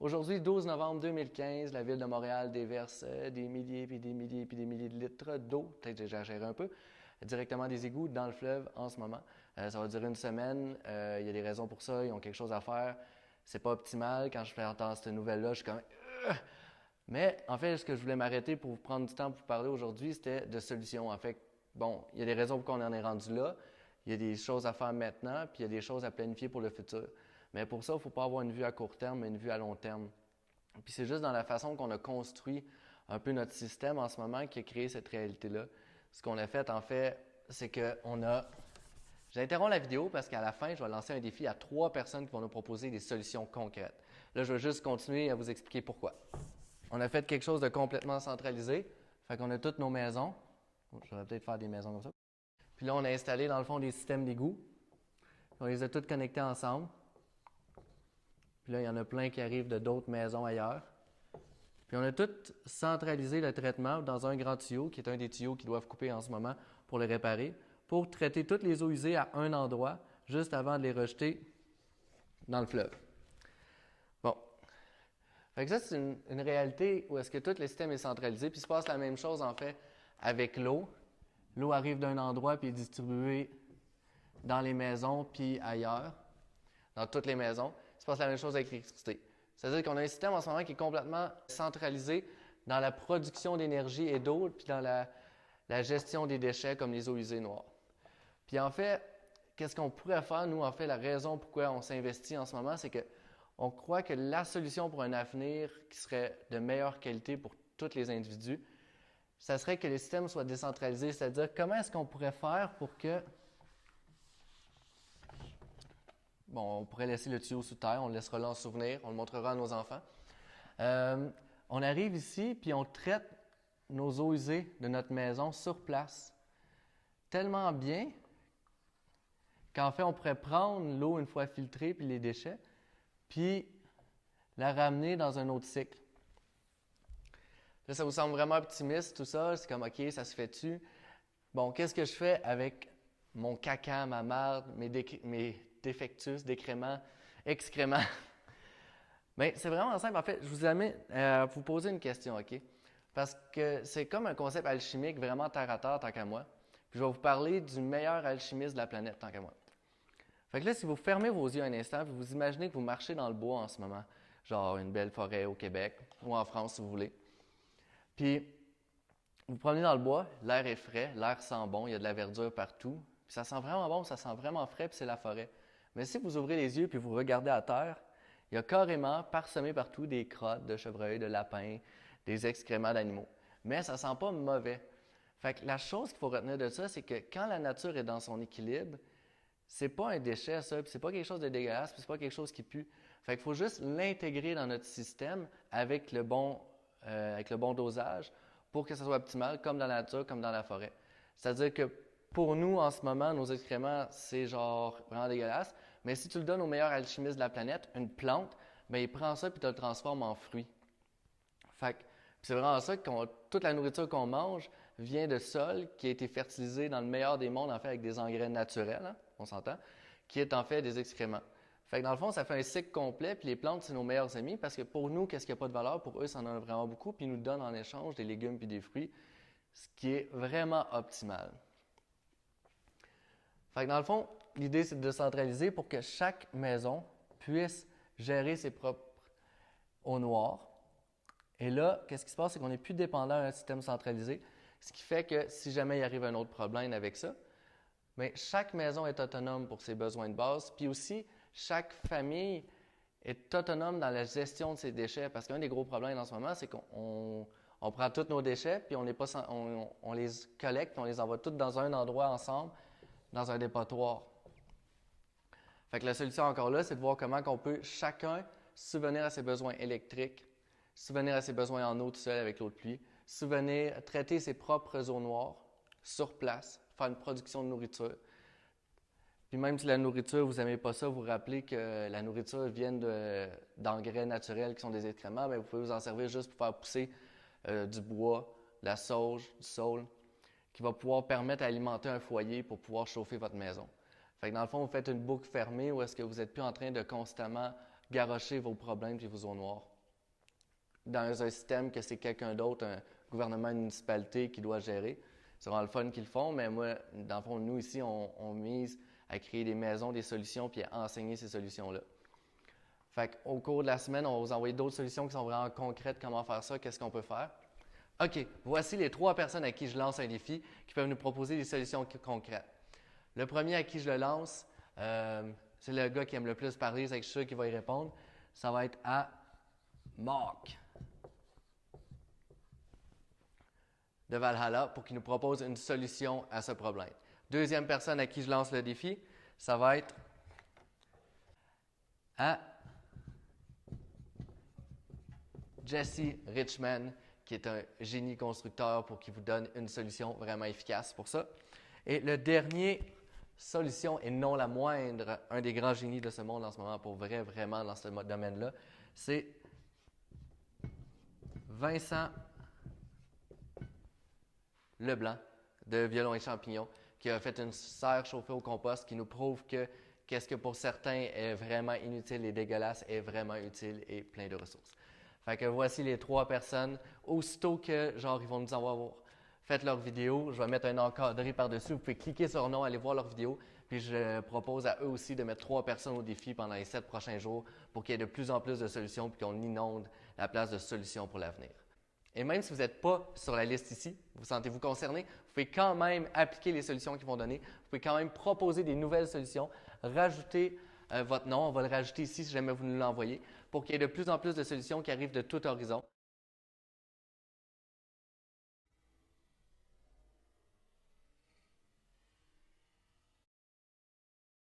Aujourd'hui, 12 novembre 2015, la ville de Montréal déverse des milliers puis des milliers puis des milliers de litres d'eau, peut-être que j'exagère un peu, directement des égouts dans le fleuve en ce moment. Ça va durer une semaine. Il y a des raisons pour ça. Ils ont quelque chose à faire. C'est pas optimal. Quand je fais entendre cette nouvelle-là, je suis comme Mais en fait, ce que je voulais m'arrêter pour vous prendre du temps pour vous parler aujourd'hui, c'était de solutions. En fait, bon, il y a des raisons pour qu'on en est rendu là. Il y a des choses à faire maintenant, puis il y a des choses à planifier pour le futur. Mais pour ça, il ne faut pas avoir une vue à court terme, mais une vue à long terme. Puis c'est juste dans la façon qu'on a construit un peu notre système en ce moment qui a créé cette réalité-là. Ce qu'on a fait, en fait, c'est qu'on a... J'interromps la vidéo parce qu'à la fin, je vais lancer un défi à 3 personnes qui vont nous proposer des solutions concrètes. Là, je vais juste continuer à vous expliquer pourquoi. On a fait quelque chose de complètement centralisé. Fait qu'on a toutes nos maisons. Je vais peut-être faire des maisons comme ça. Puis là, on a installé dans le fond des systèmes d'égouts. On les a toutes connectés ensemble. Puis là, il y en a plein qui arrivent de d'autres maisons ailleurs. Puis on a tout centralisé le traitement dans un grand tuyau, qui est un des tuyaux qui doivent couper en ce moment pour le réparer, pour traiter toutes les eaux usées à un endroit, juste avant de les rejeter dans le fleuve. Bon. Fait que ça, c'est une réalité où est-ce que tout le système est centralisé, puis il se passe la même chose, en fait, avec l'eau. L'eau arrive d'un endroit, puis est distribuée dans les maisons, puis ailleurs, dans toutes les maisons. Il se passe la même chose avec l'électricité. C'est-à-dire qu'on a un système en ce moment qui est complètement centralisé dans la production d'énergie et d'eau, puis dans la gestion des déchets comme les eaux usées noires. Puis en fait, qu'est-ce qu'on pourrait faire? Nous, en fait, la raison pourquoi on s'investit en ce moment, c'est qu'on croit que la solution pour un avenir qui serait de meilleure qualité pour tous les individus, ça serait que les systèmes soient décentralisés. C'est-à-dire, comment est-ce qu'on pourrait faire pour que... Bon, on pourrait laisser le tuyau sous terre, on le laissera là en souvenir, on le montrera à nos enfants. On arrive ici, puis on traite nos eaux usées de notre maison sur place tellement bien qu'en fait, on pourrait prendre l'eau une fois filtrée, puis les déchets, puis la ramener dans un autre cycle. Là, ça vous semble vraiment optimiste, tout ça? C'est comme, OK, ça se fait-tu? Bon, qu'est-ce que je fais avec mon caca, ma marde, mes défectus, décréments, excréments? Bien, c'est vraiment simple. En fait, je vous amène à vous poser une question, OK? Parce que c'est comme un concept alchimique vraiment terre à terre, tant qu'à moi. Puis je vais vous parler du meilleur alchimiste de la planète, tant qu'à moi. Fait que là, si vous fermez vos yeux un instant, puis vous imaginez que vous marchez dans le bois en ce moment, genre une belle forêt au Québec, ou en France, si vous voulez. Puis, vous vous promenez dans le bois, l'air est frais, l'air sent bon, il y a de la verdure partout. Puis ça sent vraiment bon, ça sent vraiment frais, puis c'est la forêt. Mais si vous ouvrez les yeux puis vous regardez à terre, il y a carrément parsemé partout des crottes de chevreuil, de lapins, des excréments d'animaux. Mais ça sent pas mauvais. Fait que la chose qu'il faut retenir de ça, c'est que quand la nature est dans son équilibre, c'est pas un déchet, ça, puis c'est pas quelque chose de dégueulasse, puis c'est pas quelque chose qui pue. Fait qu'il faut juste l'intégrer dans notre système avec le bon dosage pour que ça soit optimal, comme dans la nature, comme dans la forêt. C'est-à-dire que pour nous, en ce moment, nos excréments, c'est genre vraiment dégueulasse, mais si tu le donnes au meilleur alchimiste de la planète, une plante, bien, il prend ça puis te le transforme en fruit. Fait que c'est vraiment ça que toute la nourriture qu'on mange vient de sol qui a été fertilisé dans le meilleur des mondes, en fait, avec des engrais naturels, hein, on s'entend, qui est en fait des excréments. Fait que dans le fond, ça fait un cycle complet, puis les plantes, c'est nos meilleurs amis, parce que pour nous, qu'est-ce qui n'a pas de valeur, pour eux, ça en a vraiment beaucoup, puis ils nous donnent en échange des légumes puis des fruits, ce qui est vraiment optimal. Fait que dans le fond, l'idée, c'est de centraliser pour que chaque maison puisse gérer ses propres eaux noires. Et là, qu'est-ce qui se passe, c'est qu'on n'est plus dépendant d'un système centralisé, ce qui fait que si jamais il arrive un autre problème avec ça, bien, chaque maison est autonome pour ses besoins de base, puis aussi, chaque famille est autonome dans la gestion de ses déchets, parce qu'un des gros problèmes en ce moment, c'est qu'on prend tous nos déchets, puis on les collecte, on les envoie tous dans un endroit ensemble, dans un dépotoir. Fait que la solution encore là, c'est de voir comment on peut chacun subvenir à ses besoins électriques, subvenir à ses besoins en eau tout seul avec l'eau de pluie, traiter ses propres eaux noires sur place, faire une production de nourriture. Puis même si la nourriture, vous n'aimez pas ça, vous rappelez que la nourriture vient d'engrais naturels qui sont des excréments, bien, vous pouvez vous en servir juste pour faire pousser du bois, de la sauge, du saule, qui va pouvoir permettre d'alimenter un foyer pour pouvoir chauffer votre maison. Fait que dans le fond, vous faites une boucle fermée où est-ce que vous n'êtes plus en train de constamment garrocher vos problèmes et vos zones noires dans un système que c'est quelqu'un d'autre, un gouvernement, une municipalité qui doit gérer. C'est vraiment le fun qu'ils le font, mais moi, dans le fond, nous ici, on mise à créer des maisons, des solutions, puis à enseigner ces solutions-là. Fait qu'au cours de la semaine, on va vous envoyer d'autres solutions qui sont vraiment concrètes, comment faire ça, qu'est-ce qu'on peut faire. OK, voici les 3 personnes à qui je lance un défi qui peuvent nous proposer des solutions concrètes. Le premier à qui je le lance, c'est le gars qui aime le plus parler, c'est sûr qu'il va y répondre. Ça va être à Marc de Valhalla pour qu'il nous propose une solution à ce problème. Deuxième personne à qui je lance le défi, ça va être à Jesse Richman, qui est un génie constructeur pour qu'il vous donne une solution vraiment efficace pour ça. Et le dernier solution, et non la moindre, un des grands génies de ce monde en ce moment, pour vrai, vraiment dans ce domaine-là, c'est Vincent Leblanc de Violon et Champignons, qui a fait une serre chauffée au compost qui nous prouve que qu'est-ce que pour certains est vraiment inutile et dégueulasse est vraiment utile et plein de ressources. Fait que voici les 3 personnes. Aussitôt que, genre, ils vont nous avoir fait leur vidéo, je vais mettre un encadré par-dessus. Vous pouvez cliquer sur leur nom, aller voir leur vidéo. Puis je propose à eux aussi de mettre 3 personnes au défi pendant les 7 prochains jours pour qu'il y ait de plus en plus de solutions puis qu'on inonde la place de solutions pour l'avenir. Et même si vous n'êtes pas sur la liste ici, vous sentez-vous concerné, vous pouvez quand même appliquer les solutions qu'ils vont donner. Vous pouvez quand même proposer des nouvelles solutions, rajouter votre nom. On va le rajouter ici si jamais vous nous l'envoyez pour qu'il y ait de plus en plus de solutions qui arrivent de tout horizon.